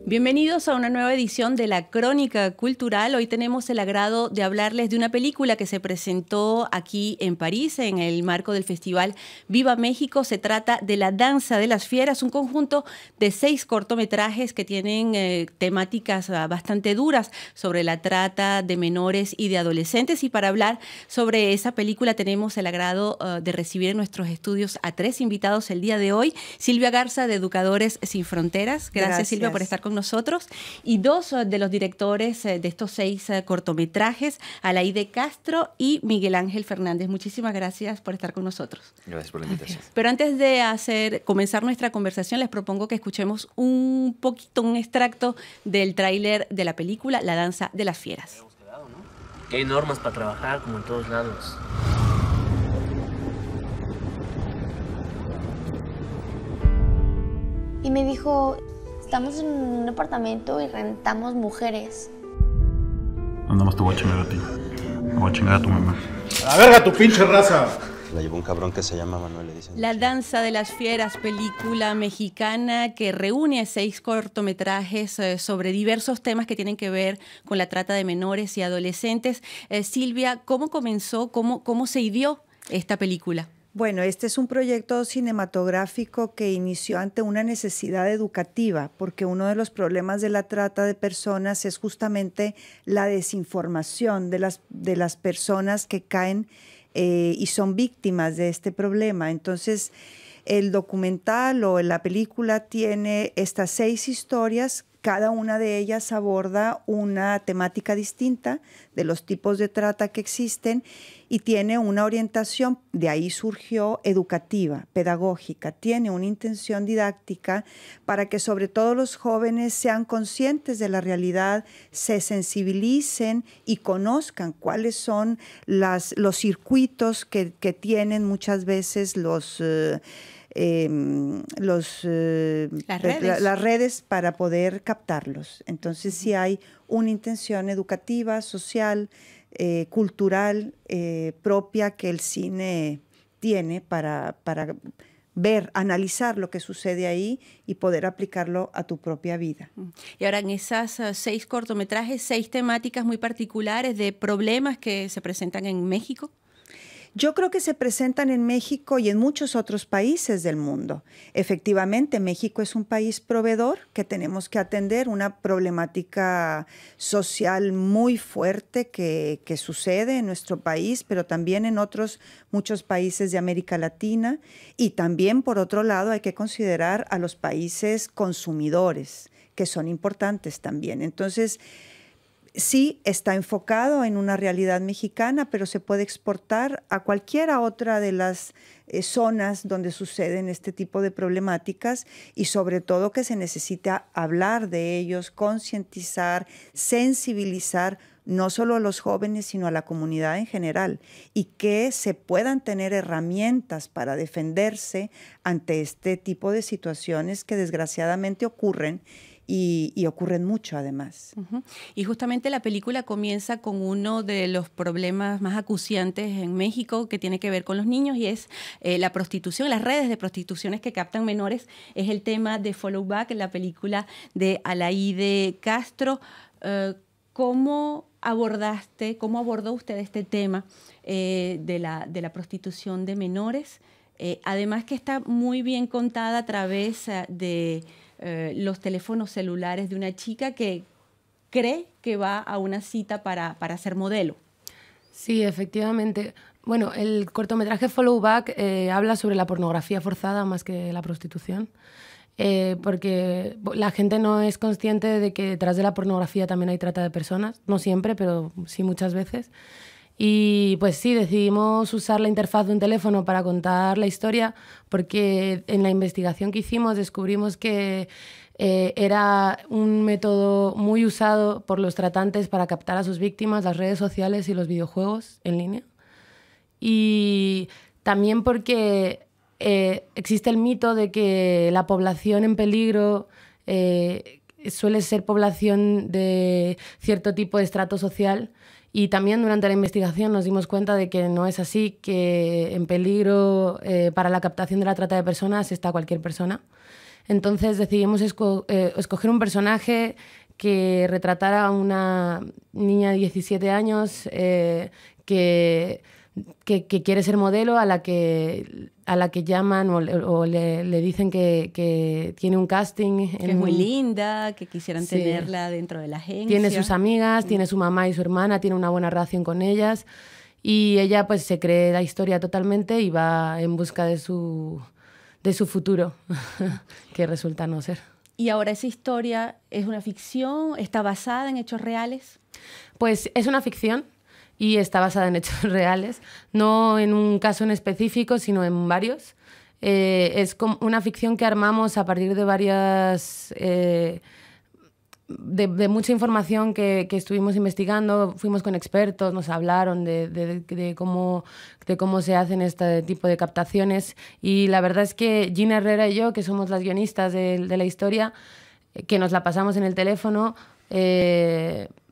Bienvenidos a una nueva edición de La Crónica Cultural. Hoy tenemos el agrado de hablarles de una película que se presentó aquí en París en el marco del festival Viva México. Se trata de La Danza de las Fieras, un conjunto de 6 cortometrajes que tienen temáticas bastante duras sobre la trata de menores y de adolescentes. Y para hablar sobre esa película tenemos el agrado de recibir en nuestros estudios a 3 invitados el día de hoy. Silvia Garza, de Educadores Sin Fronteras. Gracias. Silvia, por estar con nosotros, y 2 de los directores de estos 6 cortometrajes, Alaide Castro y Miguel Ángel Fernández. Muchísimas gracias por estar con nosotros. Gracias por la invitación. Pero antes de comenzar nuestra conversación, les propongo que escuchemos un extracto del tráiler de la película La Danza de las Fieras. Que hay normas para trabajar, como en todos lados. Y me dijo, estamos en un apartamento y rentamos mujeres. Nada más te voy a chingar a ti. Me voy a chingar a tu mamá. ¡A la verga tu pinche raza! La llevó un cabrón que se llama Manuel, le dicen. La Danza de las Fieras, película mexicana que reúne 6 cortometrajes sobre diversos temas que tienen que ver con la trata de menores y adolescentes. Silvia, ¿cómo comenzó, cómo se ideó esta película? Bueno, este es un proyecto cinematográfico que inició ante una necesidad educativa, porque uno de los problemas de la trata de personas es justamente la desinformación de las personas que caen y son víctimas de este problema. Entonces, el documental o la película tiene estas 6 historias. Cada una de ellas aborda una temática distinta de los tipos de trata que existen y tiene una orientación, de ahí surgió, educativa, pedagógica. Tiene una intención didáctica para que sobre todo los jóvenes sean conscientes de la realidad, se sensibilicen y conozcan cuáles son los circuitos que tienen muchas veces las redes para poder captarlos. Entonces sí hay una intención educativa, social, cultural, propia que el cine tiene para ver, analizar lo que sucede ahí y poder aplicarlo a tu propia vida. Y ahora en esas 6 cortometrajes, 6 temáticas muy particulares de problemas que se presentan en México. Yo creo que se presentan en México y en muchos otros países del mundo. Efectivamente, México es un país proveedor que tenemos que atender, una problemática social muy fuerte que sucede en nuestro país, pero también en muchos países de América Latina. Y también, por otro lado, hay que considerar a los países consumidores, que son importantes también. Entonces, sí, está enfocado en una realidad mexicana, pero se puede exportar a cualquiera otra de las zonas donde suceden este tipo de problemáticas y sobre todo que se necesita hablar de ellos, concientizar, sensibilizar no solo a los jóvenes, sino a la comunidad en general y que se puedan tener herramientas para defenderse ante este tipo de situaciones que desgraciadamente ocurren y ocurren mucho además. Y justamente la película comienza con uno de los problemas más acuciantes en México que tiene que ver con los niños y es la prostitución, las redes de prostituciones que captan menores. Es el tema de Follow Back, en la película de Alaide Castro. ¿Cómo abordó usted este tema de la prostitución de menores? Además que está muy bien contada a través de los teléfonos celulares de una chica que cree que va a una cita para ser modelo. Sí, efectivamente. Bueno, el cortometraje Follow Back habla sobre la pornografía forzada más que la prostitución, porque la gente no es consciente de que detrás de la pornografía también hay trata de personas, no siempre, pero sí muchas veces. Y pues sí, decidimos usar la interfaz de un teléfono para contar la historia porque en la investigación que hicimos descubrimos que era un método muy usado por los tratantes para captar a sus víctimas, las redes sociales y los videojuegos en línea. Y también porque existe el mito de que la población en peligro suele ser población de cierto tipo de estrato social. Y también durante la investigación nos dimos cuenta de que no es así, que en peligro para la captación de la trata de personas está cualquier persona. Entonces decidimos escoger un personaje que retratara a una niña de 17 años que quiere ser modelo, a la que llaman o le dicen que tiene un casting. Que es muy linda, que quisieran Sí. tenerla dentro de la agencia. Tiene sus amigas, tiene su mamá y su hermana, tiene una buena relación con ellas, y ella pues se cree la historia totalmente y va en busca de su futuro, que resulta no ser. Y ahora, ¿esa historia es una ficción? ¿Está basada en hechos reales? Pues es una ficción y está basada en hechos reales, no en un caso en específico, sino en varios. Es como una ficción que armamos a partir de varias... de mucha información que estuvimos investigando. Fuimos con expertos, nos hablaron de cómo se hacen este tipo de captaciones, y la verdad es que Gina Herrera y yo, que somos las guionistas de la historia, que nos la pasamos en el teléfono,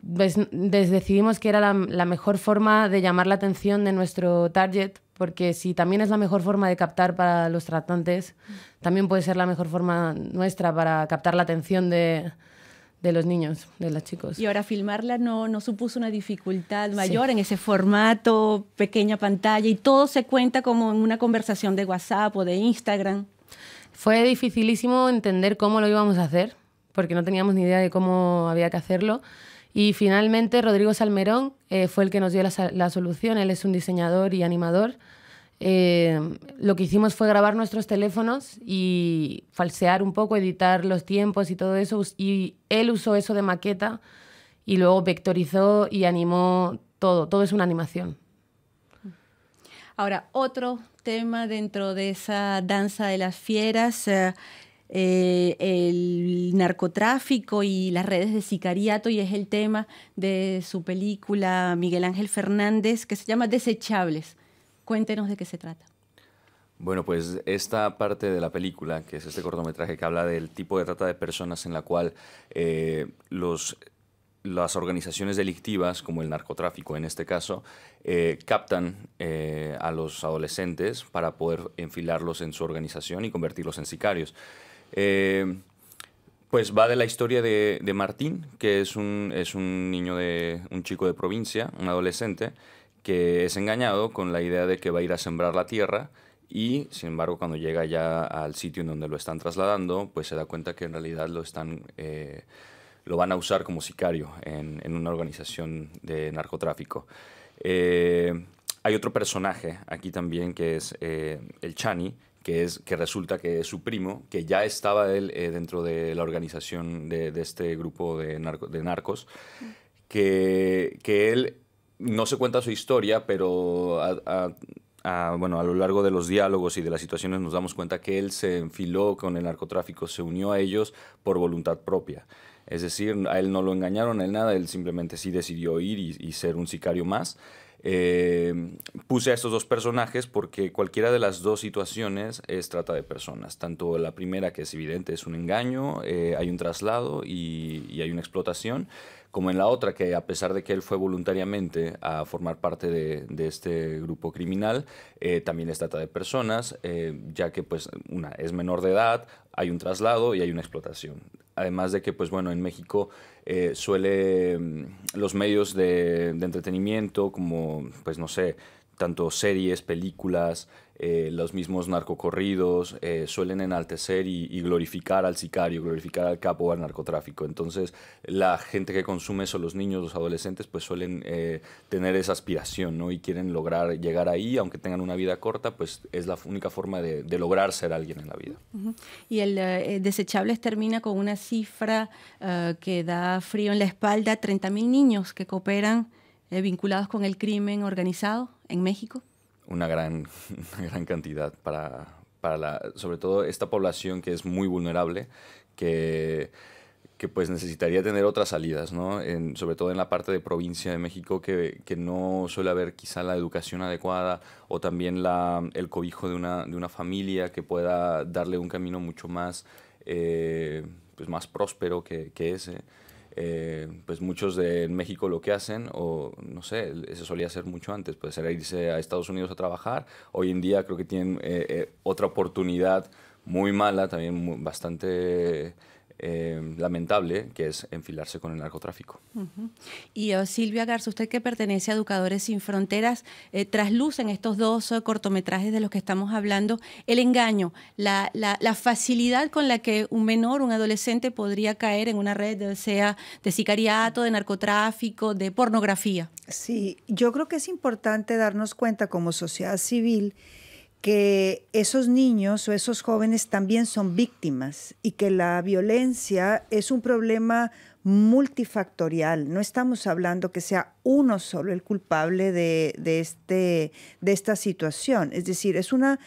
decidimos que era la mejor forma de llamar la atención de nuestro target, porque si también es la mejor forma de captar para los tratantes, también puede ser la mejor forma nuestra para captar la atención de los niños, de los chicos. Y ahora filmarla no supuso una dificultad mayor en ese formato, pequeña pantalla, y todo se cuenta como en una conversación de WhatsApp o de Instagram. Fue dificilísimo entender cómo lo íbamos a hacer, porque no teníamos ni idea de cómo había que hacerlo. Y finalmente Rodrigo Salmerón fue el que nos dio la solución. Él es un diseñador y animador. Lo que hicimos fue grabar nuestros teléfonos y falsear un poco, editar los tiempos y todo eso, y él usó eso de maqueta y luego vectorizó y animó todo es una animación. Ahora, otro tema dentro de esa danza de las fieras, el narcotráfico y las redes de sicariato, y es el tema de su película Miguel Ángel Fernández, que se llama Desechables. Cuéntenos de qué se trata. Bueno, pues esta parte de la película, que es este cortometraje que habla del tipo de trata de personas en la cual las organizaciones delictivas, como el narcotráfico en este caso, captan a los adolescentes para poder enfilarlos en su organización y convertirlos en sicarios. Pues va de la historia de Martín, que es un chico de provincia, un adolescente, que es engañado con la idea de que va a ir a sembrar la tierra, y sin embargo cuando llega ya al sitio en donde lo están trasladando, pues se da cuenta que en realidad lo van a usar como sicario en una organización de narcotráfico. Hay otro personaje aquí también, que es el Chani, que resulta que es su primo, que ya estaba él dentro de la organización de este grupo de narcos, que él no se cuenta su historia, pero a lo largo de los diálogos y de las situaciones nos damos cuenta que él se enfiló con el narcotráfico, se unió a ellos por voluntad propia. Es decir, a él no lo engañaron, a él nada, él simplemente sí decidió ir y ser un sicario más. Puse a estos dos personajes porque cualquiera de las dos situaciones es trata de personas. Tanto la primera, que es evidente, es un engaño, hay un traslado y hay una explotación, como en la otra, que a pesar de que él fue voluntariamente a formar parte de este grupo criminal, también es trata de personas, ya que pues una es menor de edad, hay un traslado y hay una explotación. Además de que, pues bueno, en México los medios de entretenimiento, como, pues no sé, tanto series, películas, los mismos narcocorridos, suelen enaltecer y glorificar al sicario, glorificar al capo o al narcotráfico. Entonces, la gente que consume eso, los niños, los adolescentes, pues suelen tener esa aspiración, ¿no? Y quieren lograr llegar ahí, aunque tengan una vida corta, pues es la única forma de lograr ser alguien en la vida. Uh-huh. Y el Desechables termina con una cifra que da frío en la espalda: 30.000 niños que cooperan vinculados con el crimen organizado en México. Una gran cantidad sobre todo esta población que es muy vulnerable, que pues necesitaría tener otras salidas, ¿no? Sobre todo en la parte de provincia de México, que no suele haber quizá la educación adecuada, o también el cobijo de una familia que pueda darle un camino mucho más, pues más próspero que ese. Pues muchos de México lo que hacen, o no sé, eso solía ser mucho antes, pues era irse a Estados Unidos a trabajar. Hoy en día creo que tienen otra oportunidad muy mala, también bastante lamentable, que es enfilarse con el narcotráfico. Y Silvia Garza, usted que pertenece a Educadores Sin Fronteras, trasluce en estos dos cortometrajes de los que estamos hablando el engaño, la facilidad con la que un menor, un adolescente podría caer en una red, sea de sicariato, de narcotráfico, de pornografía. Sí, yo creo que es importante darnos cuenta como sociedad civil que esos niños o esos jóvenes también son víctimas y que la violencia es un problema multifactorial. No estamos hablando que sea uno solo el culpable de esta situación. Es decir, es una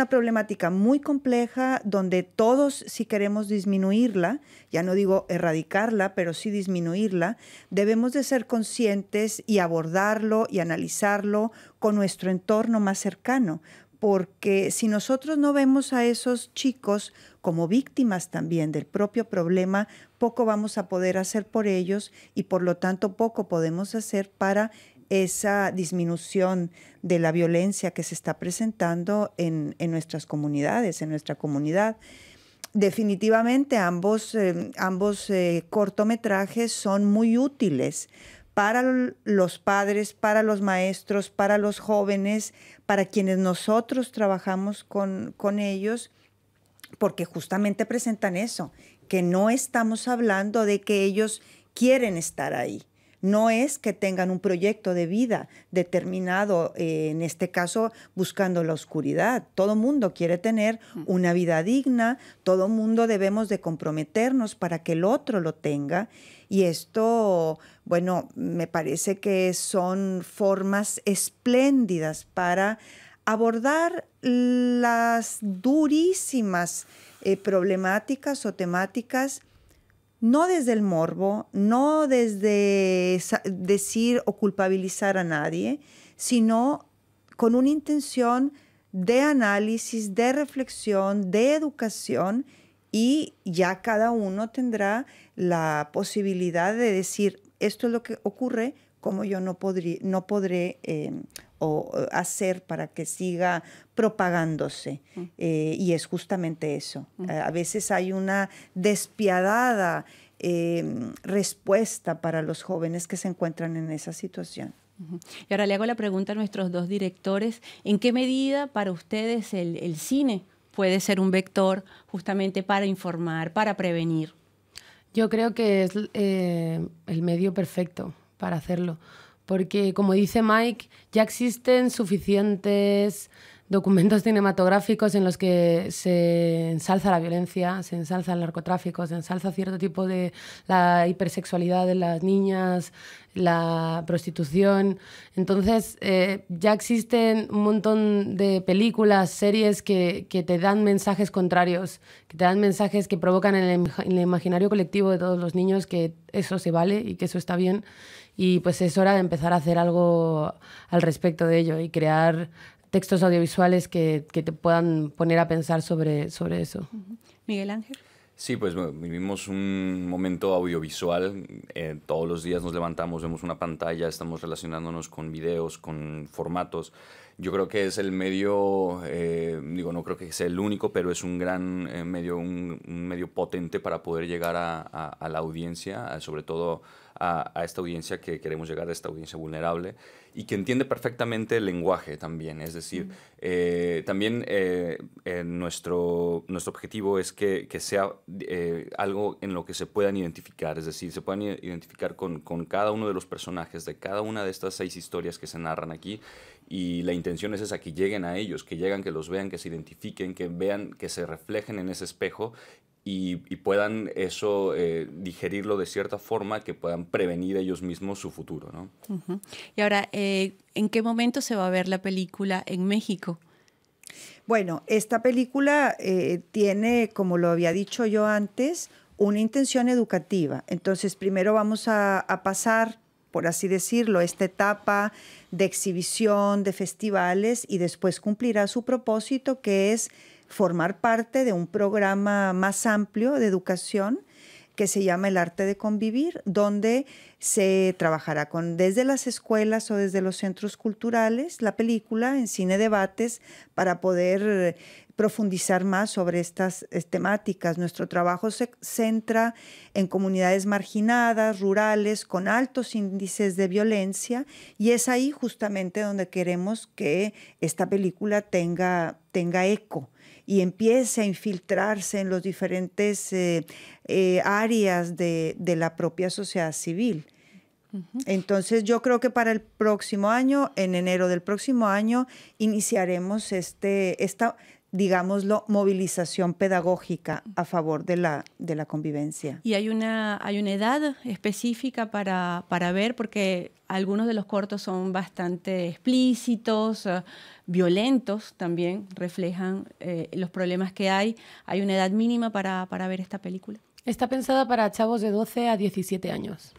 problemática muy compleja donde todos, si queremos disminuirla, ya no digo erradicarla, pero sí disminuirla, debemos de ser conscientes y abordarlo y analizarlo con nuestro entorno más cercano. Porque si nosotros no vemos a esos chicos como víctimas también del propio problema, poco vamos a poder hacer por ellos y por lo tanto poco podemos hacer para esa disminución de la violencia que se está presentando en nuestras comunidades, en nuestra comunidad. Definitivamente ambos cortometrajes son muy útiles para los padres, para los maestros, para los jóvenes, para quienes nosotros trabajamos con ellos, porque justamente presentan eso, que no estamos hablando de que ellos quieren estar ahí. No es que tengan un proyecto de vida determinado, en este caso buscando la oscuridad. Todo mundo quiere tener una vida digna, todo mundo debemos de comprometernos para que el otro lo tenga. Y esto, bueno, me parece que son formas espléndidas para abordar las durísimas problemáticas o temáticas, no desde el morbo, no desde decir o culpabilizar a nadie, sino con una intención de análisis, de reflexión, de educación, y ya cada uno tendrá la posibilidad de decir, esto es lo que ocurre, como yo no podré hacer para que siga propagándose. Y es justamente eso. A veces hay una despiadada respuesta para los jóvenes que se encuentran en esa situación. Y ahora le hago la pregunta a nuestros dos directores, ¿en qué medida para ustedes el cine puede ser un vector justamente para informar, para prevenir? Yo creo que es el medio perfecto para hacerlo, porque como dice Mike, ya existen suficientes documentos cinematográficos en los que se ensalza la violencia, se ensalza el narcotráfico, se ensalza cierto tipo de la hipersexualidad de las niñas, la prostitución. Entonces, ya existen un montón de películas, series que te dan mensajes contrarios, que te dan mensajes que provocan en el imaginario colectivo de todos los niños que eso se vale y que eso está bien. Y pues es hora de empezar a hacer algo al respecto de ello y crear textos audiovisuales que te puedan poner a pensar sobre eso. Miguel Ángel. Sí, pues vivimos un momento audiovisual. Todos los días nos levantamos, vemos una pantalla, estamos relacionándonos con videos, con formatos. Yo creo que es el medio, no creo que sea el único, pero es un gran medio, un medio potente para poder llegar a la audiencia, sobre todo a esta audiencia que queremos llegar, a esta audiencia vulnerable y que entiende perfectamente el lenguaje también. Es decir, también nuestro objetivo es que sea algo en lo que se puedan identificar, es decir, se puedan identificar con cada uno de los personajes de cada una de estas 6 historias que se narran aquí, y la intención es esa, que lleguen a ellos, que los vean, que se identifiquen, que vean, que se reflejen en ese espejo y puedan eso digerirlo de cierta forma, que puedan prevenir ellos mismos su futuro, ¿no? Y ahora, ¿en qué momento se va a ver la película en México? Bueno, esta película tiene, como lo había dicho yo antes, una intención educativa. Entonces, primero vamos a pasar, por así decirlo, esta etapa de exhibición, de festivales, y después cumplirá su propósito, que es formar parte de un programa más amplio de educación que se llama El Arte de Convivir, donde se trabajará desde las escuelas o desde los centros culturales la película en Cine Debates, para poder profundizar más sobre estas temáticas. Nuestro trabajo se centra en comunidades marginadas, rurales, con altos índices de violencia, y es ahí justamente donde queremos que esta película tenga eco y empiece a infiltrarse en los diferentes áreas de la propia sociedad civil. Entonces yo creo que para el próximo año, en enero del próximo año, iniciaremos esta, digámoslo, movilización pedagógica a favor de la convivencia. ¿Y hay una edad específica para ver? Porque algunos de los cortos son bastante explícitos, violentos también, reflejan los problemas que hay. ¿Hay una edad mínima para ver esta película? Está pensada para chavos de 12 a 17 años.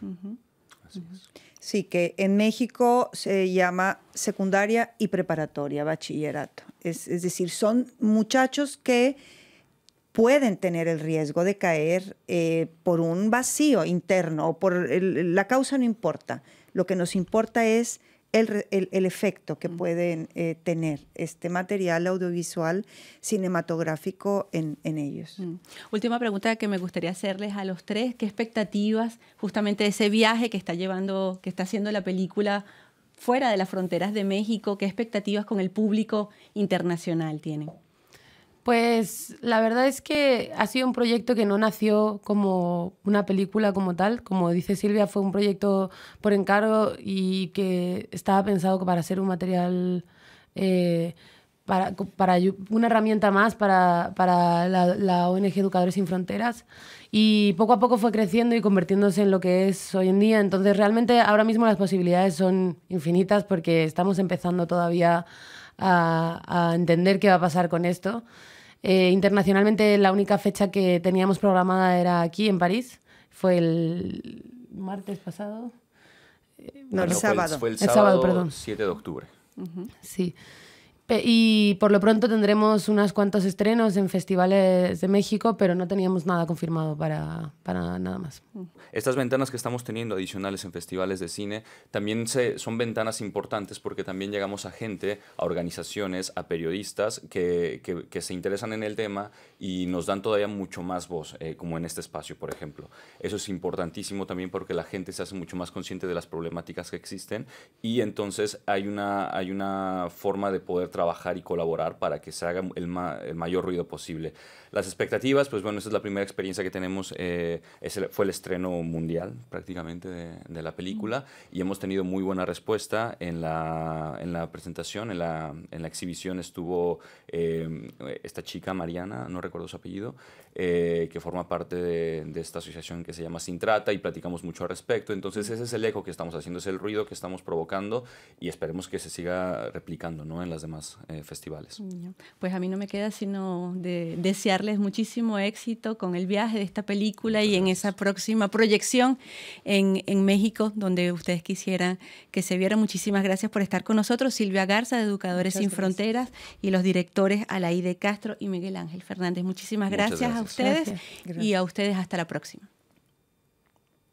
Sí, que en México se llama secundaria y preparatoria, bachillerato. Es decir, son muchachos que pueden tener el riesgo de caer por un vacío interno o por la causa no importa. Lo que nos importa es el efecto que pueden tener este material audiovisual cinematográfico en ellos. Última pregunta que me gustaría hacerles a los tres. ¿Qué expectativas justamente de ese viaje que está haciendo la película fuera de las fronteras de México? ¿Qué expectativas con el público internacional tienen? Pues la verdad es que ha sido un proyecto que no nació como una película como tal. Como dice Silvia, fue un proyecto por encargo y que estaba pensado para ser un material, para una herramienta más para la ONG Educadores Sin Fronteras. Y poco a poco fue creciendo y convirtiéndose en lo que es hoy en día. Entonces realmente ahora mismo las posibilidades son infinitas porque estamos empezando todavía a entender qué va a pasar con esto. Internacionalmente la única fecha que teníamos programada era aquí en París, fue el martes pasado. No, el sábado. Fue el sábado, perdón. 7 de octubre. Sí. Y por lo pronto tendremos unos cuantos estrenos en festivales de México, pero no teníamos nada confirmado para nada más. Estas ventanas que estamos teniendo adicionales en festivales de cine también son ventanas importantes porque también llegamos a gente, a organizaciones, a periodistas que se interesan en el tema y nos dan todavía mucho más voz, como en este espacio, por ejemplo. Eso es importantísimo también porque la gente se hace mucho más consciente de las problemáticas que existen y entonces hay una forma de poder trabajar y colaborar para que se haga el mayor ruido posible. Las expectativas, pues bueno, esa es la primera experiencia que tenemos, fue el estreno mundial prácticamente de la película y hemos tenido muy buena respuesta en la presentación, en la exhibición estuvo esta chica, Mariana, no recuerdo su apellido, que forma parte de esta asociación que se llama Sin Trata y platicamos mucho al respecto. Entonces ese es el eco que estamos haciendo, es el ruido que estamos provocando y esperemos que se siga replicando, ¿no?, en las demás festivales. Pues a mí no me queda sino de desearles muchísimo éxito con el viaje de esta película y en esa próxima proyección en México, donde ustedes quisieran que se viera. Muchísimas gracias por estar con nosotros. Silvia Garza, de Educadores Sin Fronteras, y los directores Alaide Castro y Miguel Ángel Fernández. Muchísimas gracias a ustedes y a ustedes hasta la próxima.